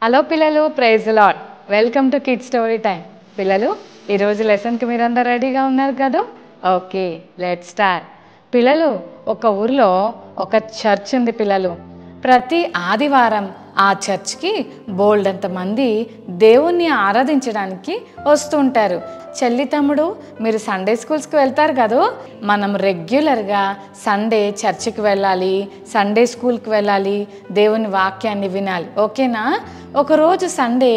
Hello పిల్లలు, praise lord. Welcome to kid story time. పిల్లలు, ఈరోజు లెసన్కి మీరందరూ రెడీగా ఉన్నారు కదా? Okay, let's start. పిల్లలు, ఒక ఊరిలో ఒక చర్చ్ ఉంది పిల్లలు. ప్రతి ఆదివారం ఆ చర్చ్కి బోల్డంత మంది దేవుణ్ణి ఆరాధించడానికి వస్తుంటారు. చెల్లి తమ్ముడు, మీరు సండే స్కూల్స్కి వెళ్తారు కదా? మనం రెగ్యులర్గా సండే చర్చికి వెళ్ళాలి, సండే స్కూల్కి వెళ్ళాలి, దేవుని వాక్యాన్ని వినాలి, ఓకేనా? ఒకరోజు సండే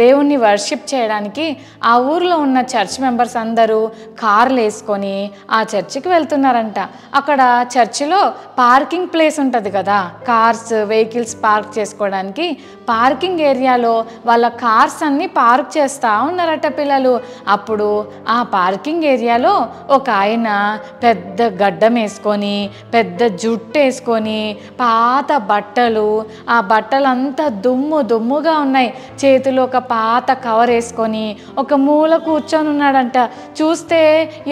దేవుణ్ణి వర్షిప్ చేయడానికి ఆ ఊర్లో ఉన్న చర్చ్ మెంబర్స్ అందరూ కార్లు వేసుకొని ఆ చర్చికి వెళ్తున్నారంట. అక్కడ చర్చిలో పార్కింగ్ ప్లేస్ ఉంటుంది కదా, కార్స్ వెహికల్స్ పార్క్ చేసుకోవడానికి పార్కింగ్ ఏరియాలో వాళ్ళ కార్స్ అన్నీ పార్క్ చేస్తూ ఉన్నారట పిల్లలు. అప్పుడు ఆ పార్కింగ్ ఏరియాలో ఒక ఆయన పెద్ద గడ్డం వేసుకొని, పెద్ద జుట్టు వేసుకొని, పాత బట్టలు, ఆ బట్టలంతా దుమ్ముగా ఉన్నాయి, చేతిలో ఒక పాత కవర్ వేసుకొని ఒక మూల కూర్చొని ఉన్నాడంట. చూస్తే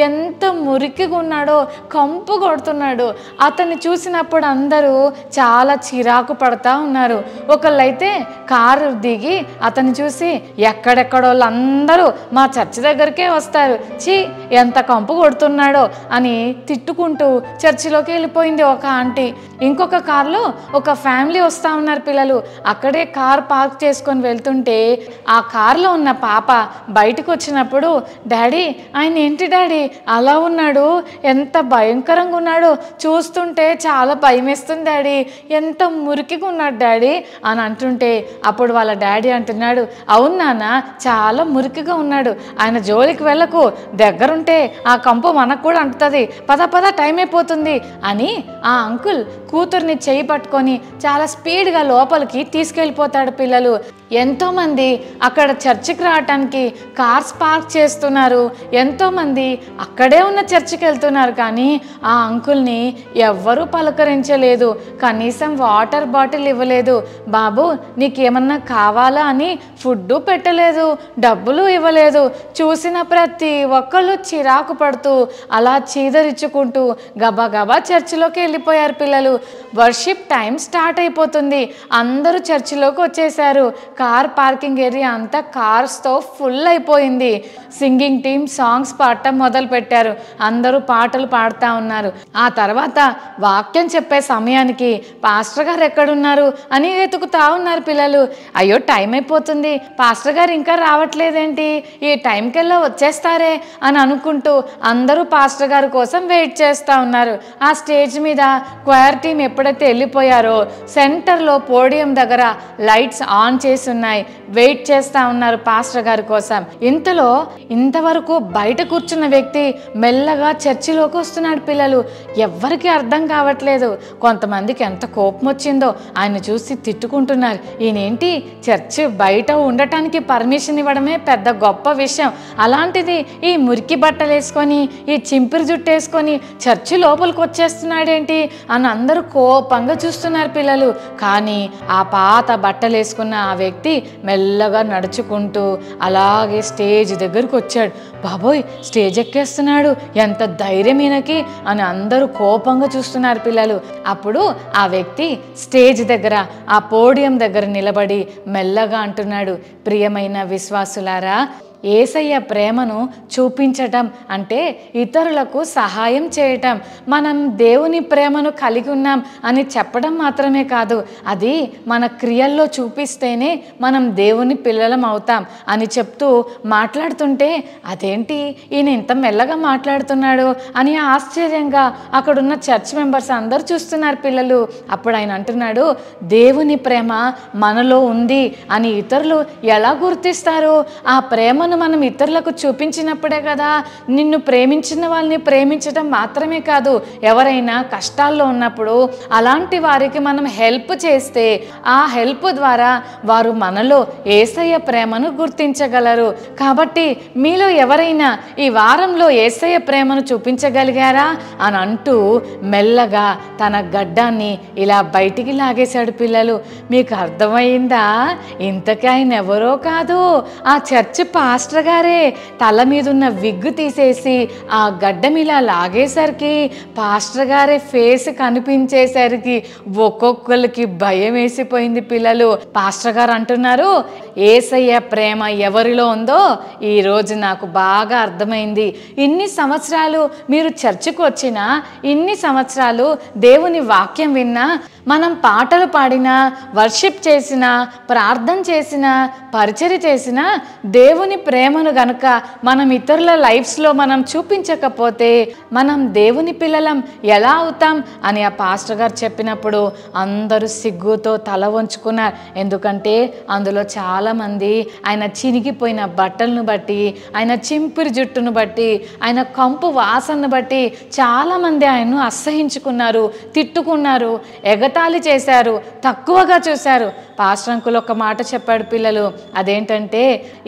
ఎంత మురికిగా ఉన్నాడో, కంపు కొడుతున్నాడు. అతన్ని చూసినప్పుడు అందరూ చాలా చిరాకు పడతా ఉన్నారు. ఒకళ్ళైతే కారు దిగి అతన్ని చూసి, ఎక్కడెక్కడో వాళ్ళందరూ మా చర్చి దగ్గరికే వస్తారు, చీ ఎంత కంపు కొడుతున్నాడో అని తిట్టుకుంటూ చర్చిలోకి వెళ్ళిపోయింది ఒక ఆంటీ. ఇంకొక కారులో ఒక ఫ్యామిలీ వస్తూ ఉన్నారు పిల్లలు. అక్కడే కార్ పార్క్ చేసుకొని వెళ్తుంటే ఆ కారులో ఉన్న పాప బయటకు వచ్చినప్పుడు, డాడీ ఆయన ఏంటి డాడీ అలా ఉన్నాడు, ఎంత భయంకరంగా ఉన్నాడు, చూస్తుంటే చాలా భయం వేస్తుంది డాడీ, ఎంత మురికిగా ఉన్నాడు డాడీ అని అంటుంటే, అప్పుడు వాళ్ళ డాడీ అంటున్నాడు, అవును నాన్న చాలా మురికిగా ఉన్నాడు, ఆయన జోలికి వెళ్ళకు, దగ్గరుంటే ఆ కంపు మనకు కూడా అంటుతుంది, పద టైం అయిపోతుంది అని ఆ అంకుల్ కూతుర్ని చేయి పట్టుకొని చాలా స్పీడ్గా లోపలికి తీసుకెళ్ళిపోతాడు పిల్లలు. ఎంతోమంది అక్కడ చర్చికి రావటానికి కార్స్ పార్క్ చేస్తున్నారు, ఎంతోమంది అక్కడే ఉన్న చర్చికి వెళ్తున్నారు, కానీ ఆ అంకుల్ని ఎవ్వరూ పలకరించలేదు, కనీసం వాటర్ బాటిల్ ఇవ్వలేదు, బాబు నీకేమన్నా కావాలా అని ఫుడ్ పెట్టలేదు, డబ్బులు ఇవ్వలేదు. చూసిన ప్రతి ఒక్కళ్ళు చిరాకు పడుతూ అలా చీదరించుకుంటూ గబగబా చర్చిలోకి వెళ్ళిపోయారు పిల్లలు. వర్షిప్ టైం స్టార్ట్ అయిపోతుంది, అందరూ చర్చిలోకి వచ్చేసారు. కార్ పార్కింగ్ ఏరియా అంతా కార్స్తో ఫుల్ అయిపోయింది. సింగింగ్ టీమ్ సాంగ్స్ పాడటం మొదలు పెట్టారు, అందరూ పాటలు పాడుతూ ఉన్నారు. ఆ తర్వాత వాక్యం చెప్పే సమయానికి పాస్టర్ గారు ఎక్కడున్నారు అని వెతుకుతా ఉన్నారు పిల్లలు. అయ్యో టైం అయిపోతుంది, పాస్టర్ గారు ఇంకా రావట్లేదేంటి, ఈ టైంకెల్లా వచ్చేస్తారే అని అనుకుంటూ అందరూ పాస్టర్ గారి కోసం వెయిట్ చేస్తూ ఉన్నారు. ఆ స్టేజ్ మీద క్వైర్ టీం ఎప్పుడైతే వెళ్ళిపోయారో సెంటర్లో పోడియం దగ్గర లైట్స్ ఆన్ చేసి ఉన్నాయి, వెయిట్ చేస్తూ ఉన్నారు పాస్టర్ గారి కోసం. ఇంతలో ఇంతవరకు బయట కూర్చున్న వ్యక్తి మెల్లగా చర్చిలోకి వస్తున్నాడు పిల్లలు. ఎవ్వరికి అర్థం కావట్లేదు. కొంతమందికి ఎంత కోపం వచ్చిందో ఆయన చూసి తిట్టుకుంటున్నారు, ఈయనేంటి చర్చి బయట ఉండటానికి పర్మిషన్ ఇవ్వడమే పెద్ద గొప్ప విషయం, అలాంటిది ఈ మురికి బట్టలు వేసుకొని, ఈ చింపిరి జుట్టు వేసుకొని చర్చి లోపలికి వచ్చేస్తున్నాడేంటి అని అందరూ కోపంగా చూస్తున్నారు పిల్లలు. కానీ ఆ పాత బట్టలు వేసుకున్న ఆ వ్యక్తి మెల్లగా నడుచుకుంటూ అలాగే స్టేజ్ దగ్గరకు వచ్చాడు. బాబోయ్ స్టేజ్ ఎక్కేస్తున్నాడు, ఎంత ధైర్యం ఈయనకి అని అందరూ కోపంగా చూస్తున్నారు పిల్లలు. అప్పుడు ఆ వ్యక్తి స్టేజ్ దగ్గర ఆ పోడియం దగ్గర నిలబడి మెల్లగా అంటున్నాడు, ప్రియమైన విశ్వాసులారా, యేసయ్య ప్రేమను చూపించటం అంటే ఇతరులకు సహాయం చేయటం. మనం దేవుని ప్రేమను కలిగి ఉన్నాం అని చెప్పడం మాత్రమే కాదు, అది మన క్రియల్లో చూపిస్తేనే మనం దేవుని పిల్లలం అవుతాం అని చెప్తూ మాట్లాడుతుంటే, అదేంటి ఈయన ఇంత మెల్లగా మాట్లాడుతున్నాడు అని ఆశ్చర్యంగా అక్కడున్న చర్చ్ మెంబర్స్ అందరూ చూస్తున్నారు పిల్లలు. అప్పుడు ఆయన అంటున్నాడు, దేవుని ప్రేమ మనలో ఉంది అని ఇతరులు ఎలా గుర్తిస్తారు? ఆ ప్రేమను మనం ఇతరులకు చూపించినప్పుడే కదా. నిన్ను ప్రేమించిన వాళ్ళని ప్రేమించడం మాత్రమే కాదు, ఎవరైనా కష్టాల్లో ఉన్నప్పుడు అలాంటి వారికి మనం హెల్ప్ చేస్తే ఆ హెల్ప్ ద్వారా వారు మనలో యేసయ్య ప్రేమను గుర్తించగలరు. కాబట్టి మీలో ఎవరైనా ఈ వారంలో యేసయ్య ప్రేమను చూపించగలిగారా అని అంటూ మెల్లగా తన గడ్డాన్ని ఇలా బయటికి లాగేశాడు పిల్లలు. మీకు అర్థమైందా? ఇంతకీ ఆయన ఎవరో కాదు, ఆ చర్చ్ పాస్టర్ పాస్టర్ గారే తల మీద ఉన్న విగ్గు తీసేసి ఆ గడ్డం ఇలా లాగేసరికి పాస్టర్ గారే ఫేస్ కనిపించేసరికి ఒక్కొక్కరికి భయం వేసిపోయింది పిల్లలు. పాస్టర్ గారు అంటున్నారు, యేసయ్య ప్రేమ ఎవరిలో ఉందో ఈరోజు నాకు బాగా అర్థమైంది. ఇన్ని సంవత్సరాలు మీరు చర్చికి వచ్చినా, ఇన్ని సంవత్సరాలు దేవుని వాక్యం విన్నా, మనం పాటలు పాడినా, వర్షిప్ చేసినా, ప్రార్థన చేసినా, పరిచర్య చేసినా, దేవుని ప్రేమను గనుక మనం ఇతరుల లైఫ్స్లో మనం చూపించకపోతే మనం దేవుని పిల్లలం ఎలా అవుతాం అని ఆ పాస్టర్ గారు చెప్పినప్పుడు అందరూ సిగ్గుతో తల వంచుకున్నారు. ఎందుకంటే అందులో చాలామంది ఆయన చినిగిపోయిన బట్టలను బట్టి, ఆయన చింపిరి జుట్టును బట్టి, ఆయన కంపు వాసనను బట్టి చాలామంది ఆయన్ను అసహించుకున్నారు, తిట్టుకున్నారు, ఎగతాళి చేశారు, తక్కువగా చూశారు. పాస్టర్ అంకుల్ ఒక మాట చెప్పాడు పిల్లలు, అదేంటంటే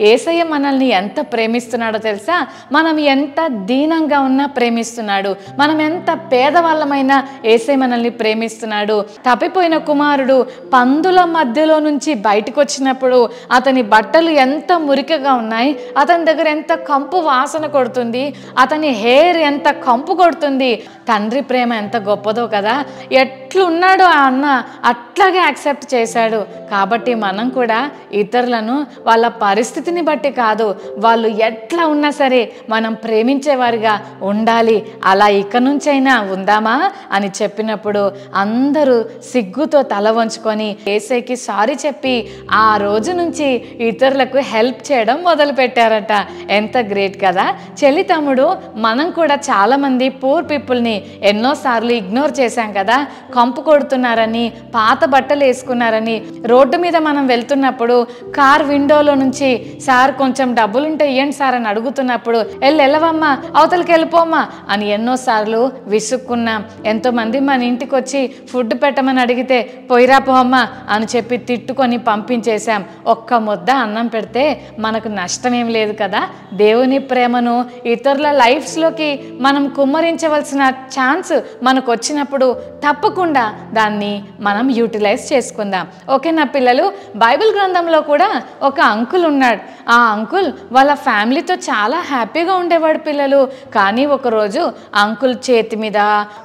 యేసయ్య మనల్ని ఎంత ప్రేమిస్తున్నాడో తెలుసా? మనం ఎంత దీనంగా ఉన్నా ప్రేమిస్తున్నాడు, మనం ఎంత పేదవాళ్ళమైనా యేసయ్య మనల్ని ప్రేమిస్తున్నాడు. తప్పిపోయిన కుమారుడు పందుల మధ్యలో నుంచి బయటకు వచ్చినప్పుడు అతని బట్టలు ఎంత మురికగా ఉన్నాయి, అతని దగ్గర ఎంత కంపు వాసన కొడుతుంది, అతని హెయిర్ ఎంత కంపు కొడుతుంది. తండ్రి ప్రేమ ఎంత గొప్పదో కదా. ఎట్లున్నాడో ఆ అన్న అట్లాగే యాక్సెప్ట్ చేశాడు. కాబట్టి మనం కూడా ఇతరులను వాళ్ళ పరిస్థితిని బట్టి కాదు, వాళ్ళు ఎట్లా ఉన్నా సరే మనం ప్రేమించేవారిగా ఉండాలి. అలా ఇక నుంచైనా ఉందామా అని చెప్పినప్పుడు అందరూ సిగ్గుతో తల వంచుకొని యేసయ్యకి సారీ చెప్పి ఆ రోజు నుంచి ఇతరులకు హెల్ప్ చేయడం మొదలు పెట్టారట. ఎంత గ్రేట్ కదా. చెల్లి తమ్ముడు, మనం కూడా చాలామంది పూర్ పీపుల్ని ఎన్నోసార్లు ఇగ్నోర్ చేశాం కదా. కంపు కొడుతున్నారని, పాత బట్టలు వేసుకున్నారని, రోడ్డు మీద మనం వెళ్తున్నప్పుడు కార్ విండోలో నుంచి సార్ కొంచెం డబ్బులుంటే ఇవ్వండి సార్ అని అడుగుతున్నప్పుడు వెళ్ళవమ్మా, అవతలకి వెళ్ళిపోమ్మా అని ఎన్నోసార్లు విసుక్కున్నాం. ఎంతోమంది మన ఇంటికి వచ్చి ఫుడ్ పెట్టమని అడిగితే పోయిరా పోమ్మా అని చెప్పి తిట్టుకొని పంపించేశాం. ఒక్క ముద్ద అన్నం పెడితే మనకు నష్టమేం లేదు కదా. దేవుని ప్రేమను ఇతరుల లైఫ్స్లోకి మనం కుమ్మరించవలసిన ఛాన్స్ మనకు వచ్చినప్పుడు తప్పకుండా దాన్ని మనం యూటిలైజ్ చేసుకుందాం. ఓకేనా పిల్లలు? బైబిల్ గ్రంథంలో కూడా ఒక అంకుల్ ఉన్నాడు. ఆ అంకుల్ వాళ్ళ ఫ్యామిలీతో చాలా హ్యాపీగా ఉండేవాడు పిల్లలు. కానీ ఒకరోజు అంకుల్ చేతి మీద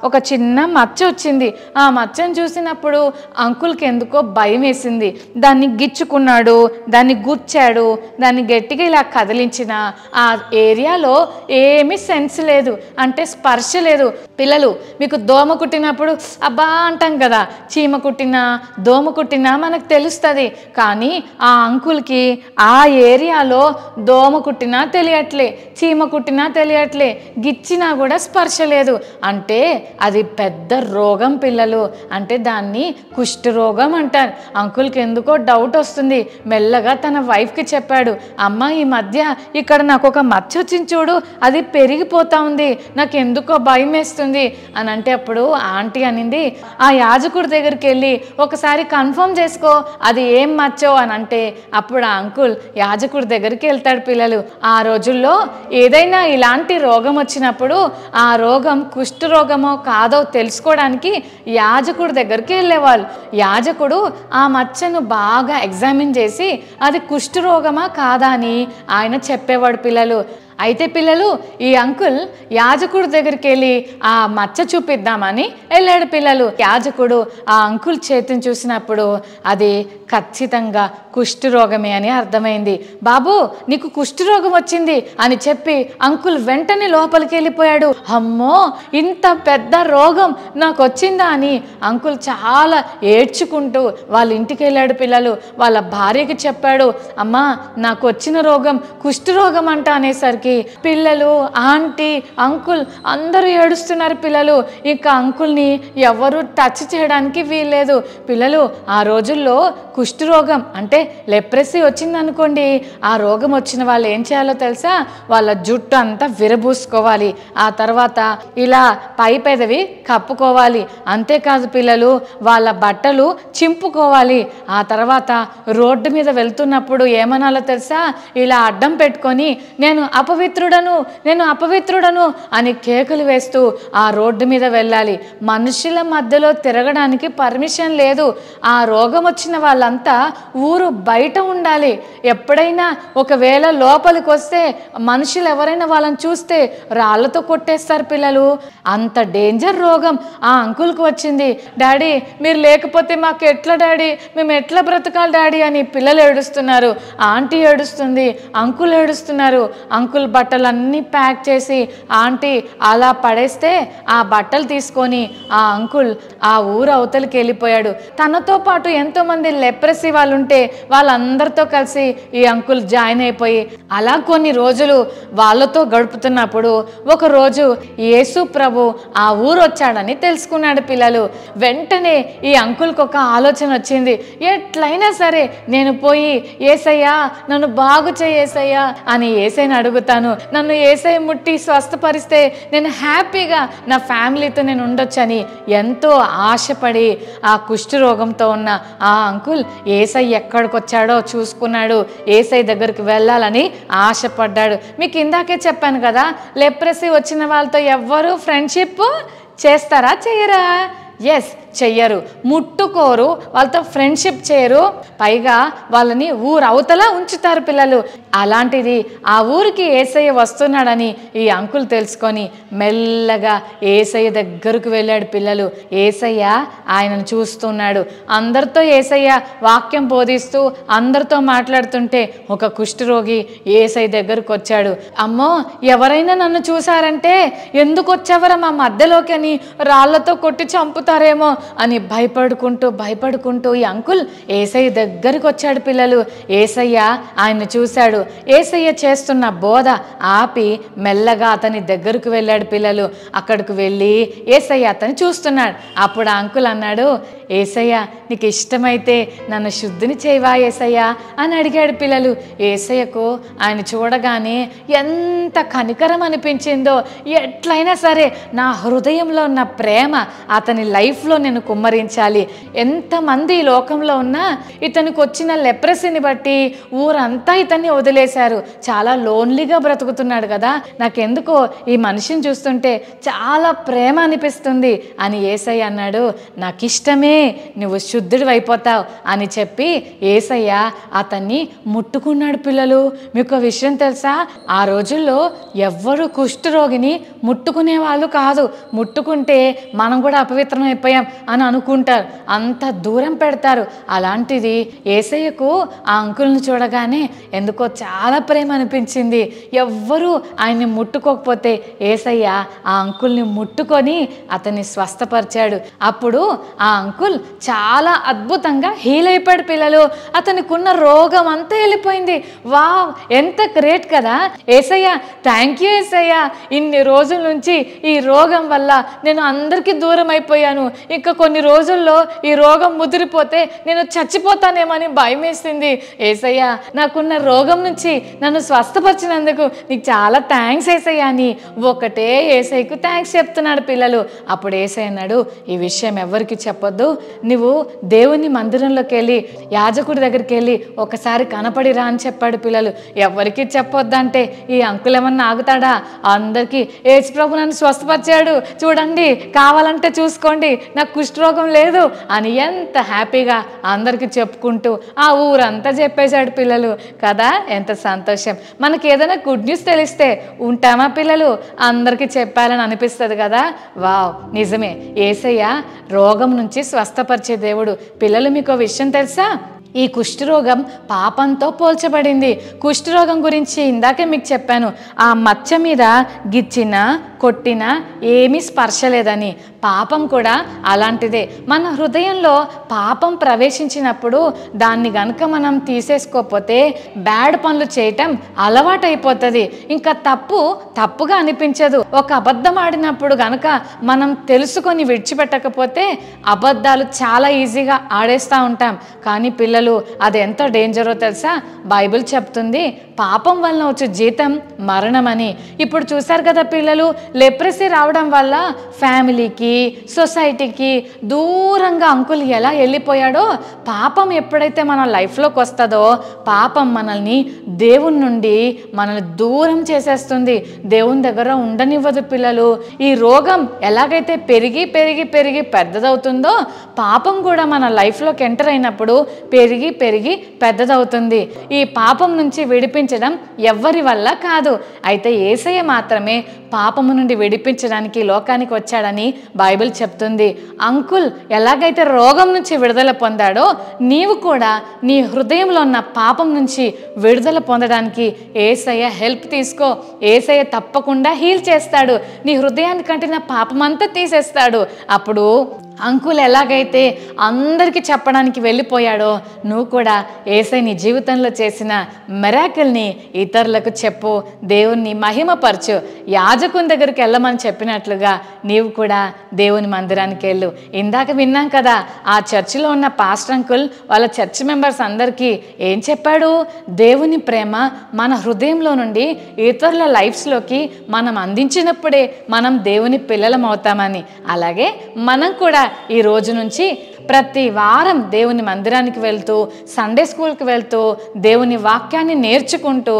ఒక చిన్న మచ్చ వచ్చింది. ఆ మచ్చను చూసినప్పుడు అంకుల్కి ఎందుకో భయం వేసింది. దాన్ని గిచ్చుకున్నాడు, దాన్ని గుచ్చాడు, దాన్ని గట్టిగా ఇలా కదిలించిన ఆ ఏరియాలో ఏమీ సెన్స్ లేదు, అంటే స్పర్శ లేదు. పిల్లలు, మీకు దోమ కుట్టినప్పుడు అబ్బా అంటాం కదా, చీమ కుట్టినా దోమ కుట్టినా మనకు తెలుస్తుంది. కానీ ఆ అంకుల్కి ఆ ఏరియాలో దోమ కుట్టినా తెలియట్లే, చీమ కుట్టినా తెలియట్లే, గిచ్చినా కూడా స్పర్శ లేదు. అంటే అది పెద్ద రోగం పిల్లలు. అంటే దాన్ని కుష్టు రోగం అంటారు. అంకుల్కి ఎందుకో డౌట్ వస్తుంది. మెల్లగా తన వైఫ్కి చెప్పాడు, అమ్మ ఈ మధ్య ఇక్కడ నాకు ఒక మచ్చ వచ్చింది చూడు, అది పెరిగిపోతా ఉంది, నాకు ఎందుకో భయం వేస్తుంది అని అంటే అప్పుడు ఆంటీ అనింది, ఆ యాజకుడి దగ్గరికి వెళ్ళి ఒకసారి కన్ఫర్మ్ చేసుకో అది ఏం మచ్చో అని అంటే అప్పుడు ఆ అంకుల్ యాజకుడి దగ్గరికి వెళ్తాడు పిల్లలు. ఆ రోజుల్లో ఏదైనా ఇలాంటి రోగం వచ్చినప్పుడు ఆ రోగం కుష్టు రోగమో కాదో తెలుసుకోవడానికి యాజకుడి దగ్గరికి వెళ్ళేవాళ్ళు. యాజకుడు ఆ మచ్చను బాగా ఎగ్జామిన్ చేసి అది కుష్టు రోగమా కాదా అని ఆయన చెప్పేవాడు పిల్లలు. అయితే పిల్లలు, ఈ అంకుల్ యాజకుడి దగ్గరికి వెళ్ళి ఆ మచ్చ చూపిద్దామని వెళ్ళాడు పిల్లలు. యాజకుడు ఆ అంకుల్ చేతిని చూసినప్పుడు అది ఖచ్చితంగా కుష్టు రోగమే అని అర్థమైంది. బాబు నీకు కుష్టు రోగం వచ్చింది అని చెప్పి అంకుల్ వెంటనే లోపలికి వెళ్ళిపోయాడు. అమ్మో ఇంత పెద్ద రోగం నాకు వచ్చిందా అని అంకుల్ చాలా ఏడ్చుకుంటూ వాళ్ళ ఇంటికి వెళ్ళాడు పిల్లలు. వాళ్ళ భార్యకి చెప్పాడు, అమ్మా నాకు వచ్చిన రోగం కుష్టు రోగం అంట అనేసరికి పిల్లలు, ఆంటీ, అంకుల్ అందరూ ఏడుస్తున్నారు పిల్లలు. ఇంకా అంకుల్ని ఎవరు టచ్ చేయడానికి వీల్లేదు పిల్లలు. ఆ రోజుల్లో కుష్టు రోగం అంటే లెప్రసీ వచ్చిందనుకోండి, ఆ రోగం వచ్చిన వాళ్ళు ఏం చేయాలో తెలుసా? వాళ్ళ జుట్టు అంతా విరబూసుకోవాలి, ఆ తర్వాత ఇలా పై పెదవి కప్పుకోవాలి. అంతేకాదు పిల్లలు, వాళ్ళ బట్టలు చింపుకోవాలి. ఆ తర్వాత రోడ్డు మీద వెళ్తున్నప్పుడు ఏమనాలో తెలుసా? ఇలా అడ్డం పెట్టుకొని నేను అపవిత్రుడను, నేను అపవిత్రుడను అని కేకలు వేస్తూ ఆ రోడ్డు మీద వెళ్ళాలి. మనుషుల మధ్యలో తిరగడానికి పర్మిషన్ లేదు. ఆ రోగం వచ్చిన వాళ్ళంతా ఊరు బయట ఉండాలి. ఎప్పుడైనా ఒకవేళ లోపలికి వస్తే మనుషులు ఎవరైనా వాళ్ళని చూస్తే రాళ్లతో కొట్టేస్తారు పిల్లలు. అంత డేంజర్ రోగం ఆ అంకుల్కి వచ్చింది. డాడీ మీరు లేకపోతే మాకు ఎట్లా డాడీ, మేము ఎట్లా బ్రతకాలి డాడీ అని పిల్లలు ఏడుస్తున్నారు. ఆంటీ ఏడుస్తుంది, అంకుల్ ఏడుస్తున్నారు. అంకుల్ బట్టలన్నీ ప్యాక్ చేసి ఆంటీ అలా పడేస్తే ఆ బట్టలు తీసుకొని ఆ అంకుల్ ఆ ఊరు అవతలికి వెళ్ళిపోయాడు. తనతో పాటు ఎంతోమంది లెప్రసీ వాళ్ళు ఉంటే వాళ్ళందరితో కలిసి ఈ అంకుల్ జాయిన్ అయిపోయి అలా కొన్ని రోజులు వాళ్ళతో గడుపుతున్నప్పుడు ఒకరోజు యేసు ప్రభు ఆ ఊరు వచ్చాడని తెలుసుకున్నాడు పిల్లలు. వెంటనే ఈ అంకుల్కి ఒక ఆలోచన వచ్చింది. ఎట్లయినా సరే నేను పోయి యేసయ్యా నన్ను బాగు చేయి యేసయ్యా అని యేసయ్యని అడుగుతాను. నన్ను యేసయ్య ముట్టి స్వస్థపరిస్తే నేను హ్యాపీగా నా ఫ్యామిలీతో నేను ఉండొచ్చని ఎంతో ఆశపడి ఆ కుష్ఠరోగంతో ఉన్న ఆ అంకుల్ యేసయ్య ఎక్కడికి వచ్చాడో చూసుకున్నాడు. యేసయ్య దగ్గరికి వెళ్ళాలని ఆశపడ్డాడు. మీకు ఇందాకే చెప్పాను కదా, లెప్రసీ వచ్చిన వాళ్ళతో ఎవ్వరూ ఫ్రెండ్షిప్ చేస్తారా చెయ్యరా? ఎస్, చెయ్యరు, ముట్టుకోరు, వాళ్ళతో ఫ్రెండ్షిప్ చేయరు, పైగా వాళ్ళని ఊరు అవతల ఉంచుతారు పిల్లలు. అలాంటిది ఆ ఊరికి యేసయ్య వస్తున్నాడని ఈ అంకుల్ తెలుసుకొని మెల్లగా యేసయ్య దగ్గరకు వెళ్ళాడు పిల్లలు. యేసయ్య ఆయనను చూస్తున్నాడు. అందరితో యేసయ్య వాక్యం బోధిస్తూ అందరితో మాట్లాడుతుంటే ఒక కుష్ఠరోగి యేసయ్య దగ్గరకు వచ్చాడు. అమ్మో ఎవరైనా నన్ను చూసారంటే ఎందుకు వచ్చావరా మా మధ్యలోకి అని రాళ్లతో కొట్టి చంపుతారేమో అని భయపడుకుంటూ ఈ అంకుల్ యేసయ్య దగ్గరికి వచ్చాడు పిల్లలు. యేసయ్య ఆయన్ని చూశాడు. యేసయ్య చేస్తున్న బోధ ఆపి మెల్లగా అతని దగ్గరకు వెళ్ళాడు పిల్లలు. అక్కడికి వెళ్ళి యేసయ్య అతన్ని చూస్తున్నాడు. అప్పుడు ఆ అంకుల్ అన్నాడు, యేసయ్య నీకు ఇష్టమైతే నన్ను శుద్ధిని చేయవా యేసయ్య అని అడిగాడు పిల్లలు. యేసయ్యకు ఆయన చూడగానే ఎంత కనికరం అనిపించిందో. ఎట్లయినా సరే నా హృదయంలో ఉన్న ప్రేమ అతని లైఫ్లో నేను కుమ్మరించాలి. ఎంతమంది ఈ లోకంలో ఉన్నా ఇతనికి వచ్చిన లెప్రసీని బట్టి ఊరంతా ఇతన్ని వదిలేశారు. చాలా లోన్లీగా బ్రతుకుతున్నాడు కదా, నాకెందుకో ఈ మనిషిని చూస్తుంటే చాలా ప్రేమ అనిపిస్తుంది అని యేసయ్య అన్నాడు. నాకు ఇష్టమే, నువ్వు శుద్ధుడు అయిపోతావు అని చెప్పి యేసయ్య అతన్ని ముట్టుకున్నాడు పిల్లలు. మీకు విషయం తెలుసా, ఆ రోజుల్లో ఎవ్వరు కుష్ఠరోగిని ముట్టుకునే వాళ్ళు కాదు. ముట్టుకుంటే మనం కూడా అపవిత్రం అయిపోయాం అని అనుకుంటారు, అంత దూరం పెడతారు. అలాంటిది యేసయ్యకు ఆ అంకుల్ని చూడగానే ఎందుకో చాలా ప్రేమ అనిపించింది. ఎవ్వరూ ఆయన్ని ముట్టుకోకపోతే యేసయ్య ఆ అంకుల్ని ముట్టుకొని అతన్ని స్వస్థపరిచాడు. అప్పుడు ఆ అంకుల్ చాలా అద్భుతంగా హీల్ అయిపోయాడు పిల్లలు. అతనికి ఉన్న రోగం అంతా వెళ్ళిపోయింది. వావ్, ఎంత గ్రేట్ కదా. యేసయ్య థ్యాంక్ యూ యేసయ్య, ఇన్ని రోజుల నుంచి ఈ రోగం వల్ల నేను అందరికీ దూరం అయిపోయాను. ఇంకా కొన్ని రోజుల్లో ఈ రోగం ముదిరిపోతే నేను చచ్చిపోతానేమని భయం వేసింది. యేసయ్య నాకున్న రోగం నుంచి నన్ను స్వస్థపరిచినందుకు నీకు చాలా థ్యాంక్స్ యేసయ్య అని ఒకటే యేసయ్యకు థ్యాంక్స్ చెప్తున్నాడు పిల్లలు. అప్పుడు యేసయ్య అన్నాడు, ఈ విషయం ఎవరికి చెప్పొద్దు, నువ్వు దేవుని మందిరంలోకి వెళ్ళి యాజకుడి దగ్గరికి వెళ్ళి ఒకసారి కనపడిరా అని చెప్పాడు పిల్లలు. ఎవరికి చెప్పొద్దంటే ఈ అంకుల్ ఏమన్నా ఆగుతాడా? అందరికీ యేసు ప్రభు నన్ను స్వస్థపరిచాడు, చూడండి కావాలంటే చూసుకోండి, నాకు కుష్ఠరోగం లేదు అని ఎంత హ్యాపీగా అందరికీ చెప్పుకుంటూ ఆ ఊరంతా చెప్పేశాడు పిల్లలు కదా. ఎంత సంతోషం. మనకి ఏదైనా గుడ్ న్యూస్ తెలిస్తే ఉంటామా పిల్లలు? అందరికీ చెప్పాలని అనిపిస్తుంది కదా. వావ్, నిజమే, యేసయ్య రోగం నుంచి స్వస్థపరిచే దేవుడు. పిల్లలు మీకు విషయం తెలుసా, ఈ కుష్ఠరోగం పాపంతో పోల్చబడింది. కుష్ఠరోగం గురించి ఇందాకే మీకు చెప్పాను, ఆ మచ్చ మీద గిచ్చిన కొట్టిన ఏమీ స్పర్శ లేదని. పాపం కూడా అలాంటిదే. మన హృదయంలో పాపం ప్రవేశించినప్పుడు దాన్ని గనుక మనం తీసేసుకోకపోతే బ్యాడ్ పనులు చేయటం అలవాటైపోతుంది. ఇంకా తప్పుగా అనిపించదు. ఒక అబద్ధం ఆడినప్పుడు గనక మనం తెలుసుకొని విడిచిపెట్టకపోతే అబద్ధాలు చాలా ఈజీగా ఆడేస్తూ ఉంటాం. కానీ పిల్లలు పిల్లలు అది ఎంత డేంజరో తెలుసా? బైబిల్ చెప్తుంది పాపం వలన వచ్చే జీతం మరణమని. ఇప్పుడు చూశారు కదా పిల్లలు, లెప్రసీ రావడం వల్ల ఫ్యామిలీకి సొసైటీకి దూరంగా అంకుల్ ఎలా వెళ్ళిపోయాడో, పాపం ఎప్పుడైతే మన లైఫ్లోకి వస్తుందో పాపం మనల్ని దేవుని నుండి మనల్ని దూరం చేసేస్తుంది, దేవుని దగ్గర ఉండనివ్వదు పిల్లలు. ఈ రోగం ఎలాగైతే పెరిగి పెరిగి పెరిగి పెద్దదవుతుందో పాపం కూడా మన లైఫ్లోకి ఎంటర్ అయినప్పుడు పెరిగి పెరిగి పెద్దదవుతుంది. ఈ పాపం నుంచి విడిపించడం ఎవ్వరి వల్ల కాదు. అయితే యేసయ్య మాత్రమే పాపము నుండి విడిపించడానికి లోకానికి వచ్చాడని బైబిల్ చెప్తుంది. అంకుల్ ఎలాగైతే రోగం నుంచి విడుదల పొందాడో నీవు కూడా నీ హృదయంలో ఉన్న పాపం నుంచి విడుదల పొందడానికి యేసయ్య హెల్ప్ తీసుకో. యేసయ్య తప్పకుండా హీల్ చేస్తాడు. నీ హృదయాన్ని కంటిన పాపం అంతా తీసేస్తాడు. అప్పుడు అంకుల్ ఎలాగైతే అందరికీ చెప్పడానికి వెళ్ళిపోయాడో నువ్వు కూడా యేసయ్య నీ జీవితంలో చేసిన మిరాకిల్ని ఇతరులకు చెప్పు, దేవుణ్ణి మహిమపరచు. యాజకుని దగ్గరికి వెళ్ళమని చెప్పినట్లుగా నీవు కూడా దేవుని మందిరానికి వెళ్ళు. ఇందాక విన్నాం కదా, ఆ చర్చిలో ఉన్న పాస్టర్ అంకుల్ వాళ్ళ చర్చ్ మెంబర్స్ అందరికీ ఏం చెప్పాడు? దేవుని ప్రేమ మన హృదయంలో నుండి ఇతరుల లైఫ్స్లోకి మనం అందించినప్పుడే మనం దేవుని పిల్లలం అవుతామని. అలాగే మనం కూడా ఈ రోజు నుంచి ప్రతి వారం దేవుని మందిరానికి వెళ్తూ, సండే స్కూల్కి వెళ్తూ, దేవుని వాక్యాన్ని నేర్చుకుంటూ,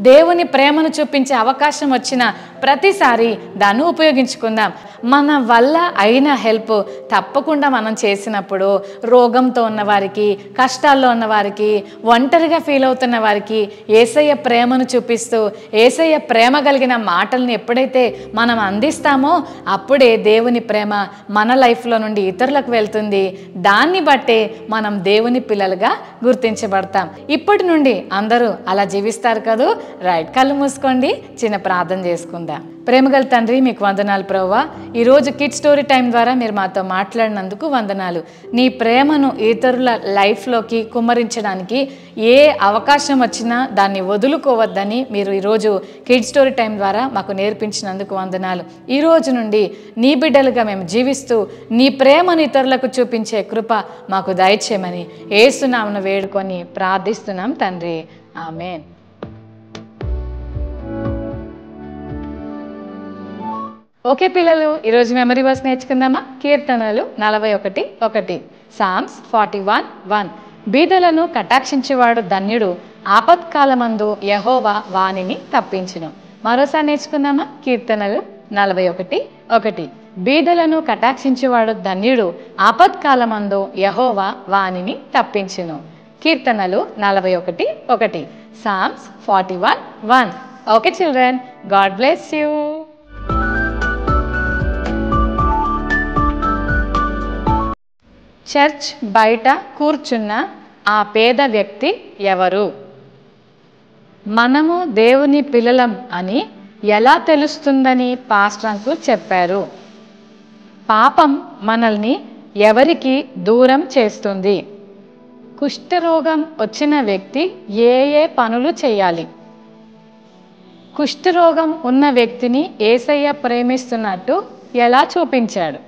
దేవుని ప్రేమను చూపించే అవకాశం వచ్చిన ప్రతిసారి దాన్ని ఉపయోగించుకుందాం. మన వల్ల అయిన హెల్ప్ తప్పకుండా మనం చేసినప్పుడు రోగంతో ఉన్నవారికి, కష్టాల్లో ఉన్నవారికి, ఒంటరిగా ఫీల్ అవుతున్న వారికి యేసయ్య ప్రేమను చూపిస్తూ, యేసయ్య ప్రేమ కలిగిన మాటల్ని ఎప్పుడైతే మనం అందిస్తామో అప్పుడే దేవుని ప్రేమ మన లైఫ్లో నుండి ఇతరులకు వెళ్తుంది. దాన్ని బట్టే మనం దేవుని పిల్లలుగా గుర్తించబడతాం. ఇప్పటి నుండి అందరూ అలా జీవిస్తారు కదూ. రైట్, కళ్ళు మూసుకోండి, చిన్న ప్రార్థన చేసుకుందాం. ప్రేమగల తండ్రి, మీకు వందనాలు ప్రభువా. ఈరోజు కిడ్ స్టోరీ టైం ద్వారా మీరు మాతో మాట్లాడినందుకు వందనాలు. నీ ప్రేమను ఇతరుల లైఫ్లోకి కుమ్మరించడానికి ఏ అవకాశం వచ్చినా దాన్ని వదులుకోవద్దని మీరు ఈరోజు కిడ్ స్టోరీ టైం ద్వారా మాకు నేర్పించినందుకు వందనాలు. ఈరోజు నుండి నీ బిడ్డలుగా మేము జీవిస్తూ నీ ప్రేమను ఇతరులకు చూపించే కృప మాకు దయచేయమని యేసు నామమున వేడుకొని ప్రార్థిస్తున్నాం తండ్రి, ఆమేన్. ఓకే పిల్లలు, ఈరోజు మెమరీ వర్స్ నేర్చుకుందామా? కీర్తనలు 41:1, సామ్స్ 41:1. బీదలను కటాక్షించేవాడు ధన్యుడు, ఆపత్కాలమందు యెహోవా వానిని తప్పించును. మరోసారి నేర్చుకుందామా? కీర్తనలు 41:1. బీదలను కటాక్షించేవాడు ధన్యుడు, ఆపత్కాలమందు యెహోవా వానిని తప్పించును. కీర్తనలు 41:1, psalms 41:1. Okay children, God bless you. Church బయట కూర్చున్న ఆ పేద వ్యక్తి ఎవరు? మనము దేవుని పిల్లలం అని ఎలా తెలుస్తుందని పాస్టర్ అంకుల్ చెప్పారు. పాపం మనల్ని ఎవరికి దూరం చేస్తుంది? కుష్ఠరోగం వచ్చిన వ్యక్తి ఏ ఏ పనులు చేయాలి? కుష్ఠరోగం ఉన్న వ్యక్తిని యేసయ్య ప్రేమిస్తున్నట్టు ఎలా చూపించాడు?